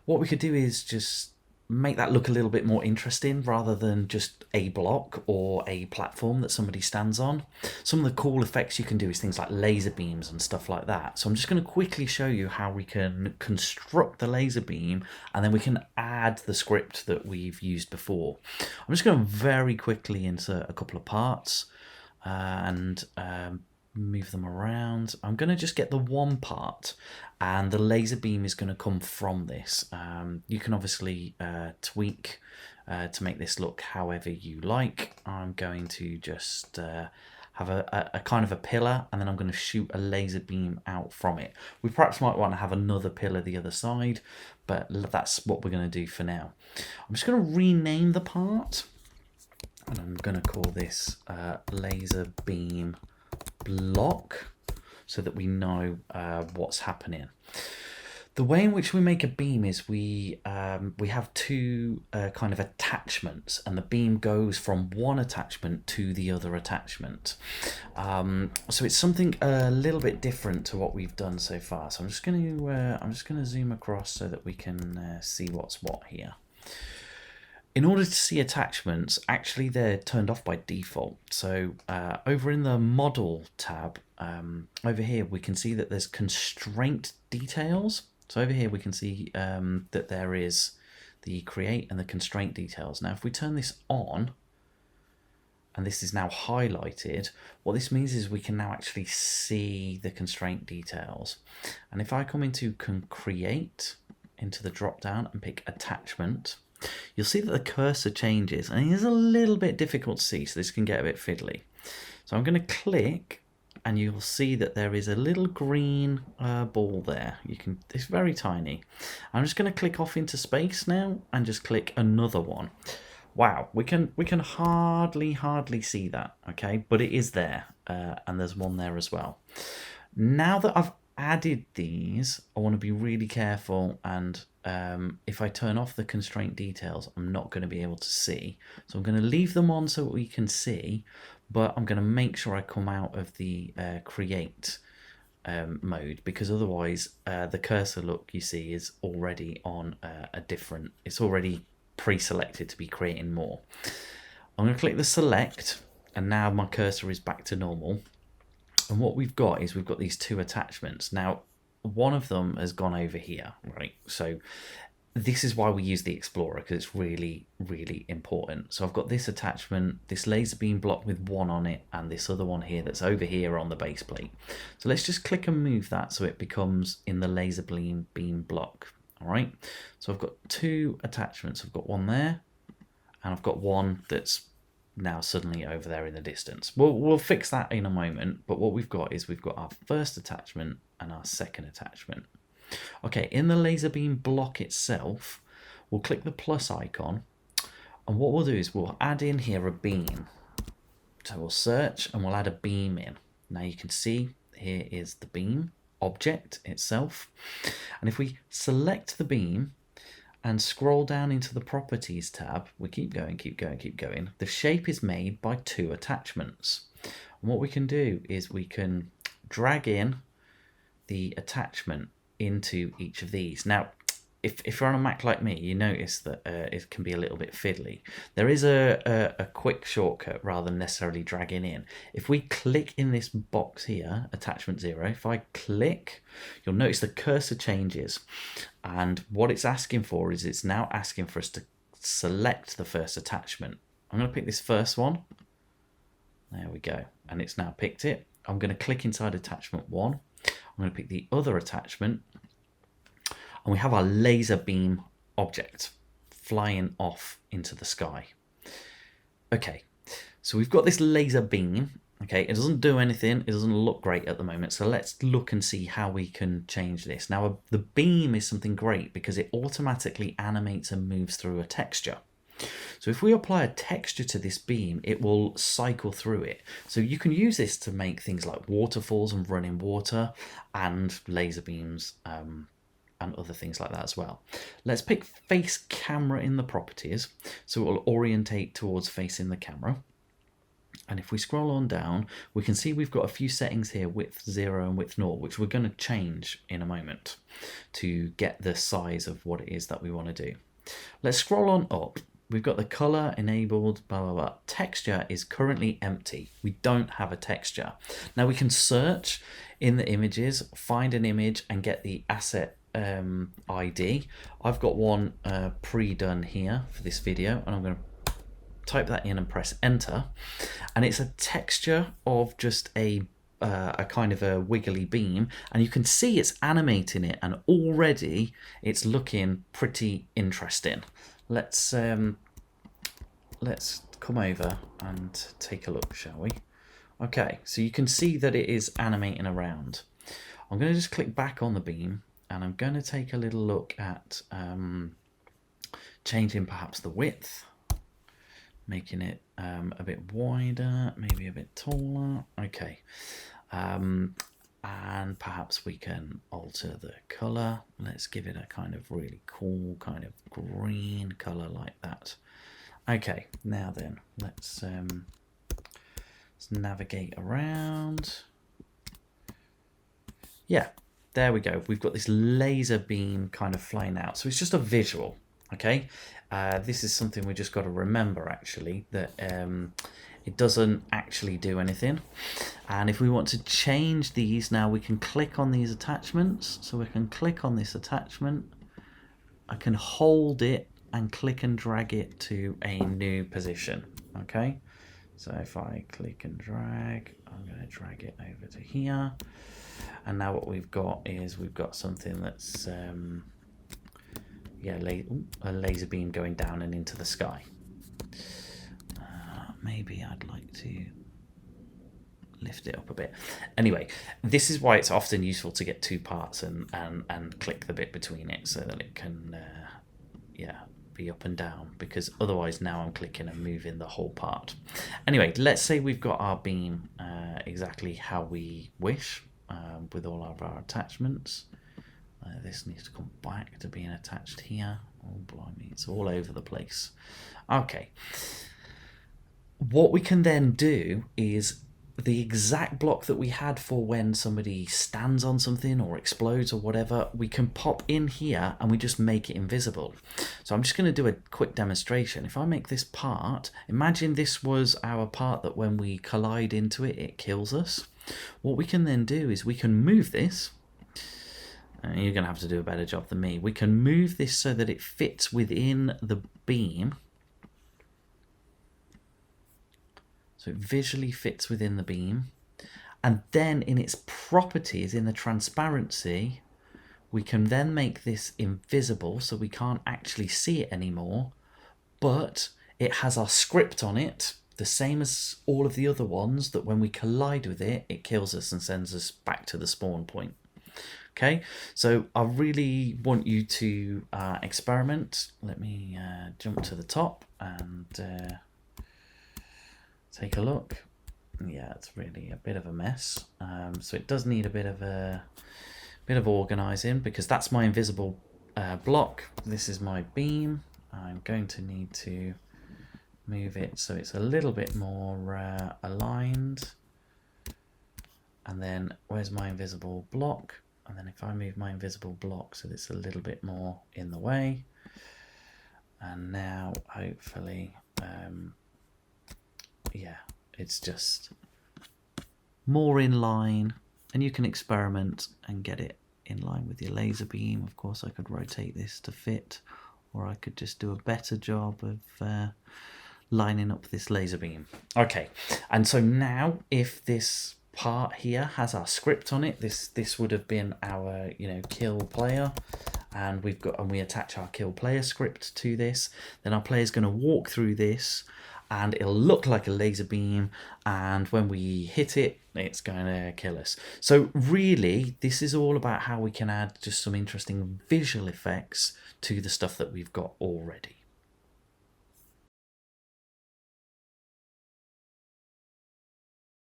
What we could do is just make that look a little bit more interesting rather than just a block or a platform that somebody stands on. Some of the cool effects you can do is things like laser beams and stuff like that. So I'm just going to quickly show you how we can construct the laser beam, and then we can add the script that we've used before. I'm just going to very quickly insert a couple of parts and move them around. I'm going to just get the one part, and the laser beam is going to come from this. You can obviously tweak to make this look however you like. I'm going to just have a kind of a pillar, and then I'm going to shoot a laser beam out from it. We perhaps might want to have another pillar the other side, but that's what we're going to do for now. I'm just going to rename the part, and I'm going to call this laser beam block so that we know what's happening. The way in which we make a beam is we have two kind of attachments, and the beam goes from one attachment to the other attachment. So it's something a little bit different to what we've done so far. So I'm just going to zoom across so that we can see what's what here. In order to see attachments, actually they're turned off by default. So over in the model tab, over here we can see that there's constraint details. So over here we can see that there is the create and the constraint details. Now if we turn this on, and this is now highlighted, what this means is we can now actually see the constraint details. And if I come into create, into the drop down and pick attachment, you'll see that the cursor changes, and it is a little bit difficult to see, so this can get a bit fiddly. So I'm going to click, and you'll see that there is a little green ball there. It's very tiny. I'm just going to click off into space now and just click another one. Wow, we can hardly see that, okay, but it is there, and there's one there as well. Now that I've added these, I want to be really careful, and if I turn off the constraint details, I'm not going to be able to see. So I'm going to leave them on so we can see, but I'm going to make sure I come out of the create mode, because otherwise the cursor look you see is already on it's already pre-selected to be creating more. I'm going to click the select, and now my cursor is back to normal. And what we've got is we've got these two attachments. Now, one of them has gone over here, right? So this is why we use the Explorer, because it's really, really important. So I've got this attachment, this laser beam block with one on it, and this other one here that's over here on the base plate. So let's just click and move that so it becomes in the laser beam block. All right. So I've got two attachments. I've got one there, and I've got one that's now suddenly over there in the distance. We'll fix that in a moment, but what we've got is we've got our first attachment and our second attachment. Okay, in the laser beam block itself, we'll click the plus icon, and what we'll do is we'll add in here a beam. So we'll search and we'll add a beam in. Now you can see here is the beam object itself, and if we select the beam and scroll down into the properties tab, we keep going, the shape is made by two attachments. And what we can do is we can drag in the attachment into each of these. Now, if you're on a Mac like me, you notice that it can be a little bit fiddly. There is a quick shortcut rather than necessarily dragging in. If we click in this box here, attachment 0, if I click, you'll notice the cursor changes. And what it's asking for is it's now asking for us to select the first attachment. I'm going to pick this first one. There we go. And it's now picked it. I'm going to click inside attachment 1. I'm going to pick the other attachment. And we have our laser beam object flying off into the sky. Okay, so we've got this laser beam. Okay, it doesn't do anything. It doesn't look great at the moment. So let's look and see how we can change this. Now, the beam is something great because it automatically animates and moves through a texture. So if we apply a texture to this beam, it will cycle through it. So you can use this to make things like waterfalls and running water and laser beams and other things like that as well. Let's pick face camera in the properties. So it will orientate towards facing the camera. And if we scroll on down, we can see we've got a few settings here, width 0 and width 0, which we're going to change in a moment to get the size of what it is that we want to do. Let's scroll on up. We've got the color enabled, blah, blah, blah. Texture is currently empty. We don't have a texture. Now we can search in the images, find an image and get the asset ID. I've got one pre-done here for this video, and I'm going to type that in and press enter. And it's a texture of just a kind of a wiggly beam, and you can see it's animating it, and already it's looking pretty interesting. Let's come over and take a look, shall we? Okay, so you can see that it is animating around. I'm going to just click back on the beam, and I'm going to take a little look at changing perhaps the width, making it a bit wider, maybe a bit taller. Okay, and perhaps we can alter the color. Let's give it a kind of really cool kind of green color like that. Okay, now then, let's navigate around. Yeah, there we go. We've got this laser beam kind of flying out. So it's just a visual, okay? This is something we just got to remember, actually, that it doesn't actually do anything. And if we want to change these now, we can click on these attachments. So we can click on this attachment. I can hold it and click and drag it to a new position, okay? So if I click and drag, I'm going to drag it over to here. And now what we've got is we've got something that's yeah, a laser beam going down and into the sky. Maybe I'd like to lift it up a bit. Anyway, this is why it's often useful to get two parts and click the bit between it so that it can yeah, be up and down, because otherwise now I'm clicking and moving the whole part. Anyway, let's say we've got our beam exactly how we wish with all of our attachments. This needs to come back to being attached here. Oh, blimey, it's all over the place. Okay. What we can then do is the exact block that we had for when somebody stands on something or explodes or whatever, we can pop in here and we just make it invisible. So I'm just going to do a quick demonstration. If I make this part, imagine this was our part that when we collide into it, it kills us. What we can then do is we can move this. You're going to have to do a better job than me. We can move this so that it fits within the beam. So it visually fits within the beam. And then in its properties, in the transparency, we can then make this invisible so we can't actually see it anymore. But it has our script on it, the same as all of the other ones, that when we collide with it, it kills us and sends us back to the spawn point. Okay, so I really want you to experiment. Let me jump to the top and take a look. Yeah, it's really a bit of a mess. So it does need a bit of organizing, because that's my invisible block. This is my beam. I'm going to need to move it so it's a little bit more aligned. And then where's my invisible block? And then if I move my invisible block so it's a little bit more in the way. And now hopefully, yeah, it's just more in line, and you can experiment and get it in line with your laser beam. Of course, I could rotate this to fit, or I could just do a better job of lining up this laser beam. Okay, and so now if this part here has our script on it, this would have been our kill player, and we attach our kill player script to this, then our player is going to walk through this and it'll look like a laser beam, and when we hit it, it's going to kill us. So really, this is all about how we can add just some interesting visual effects to the stuff that we've got already.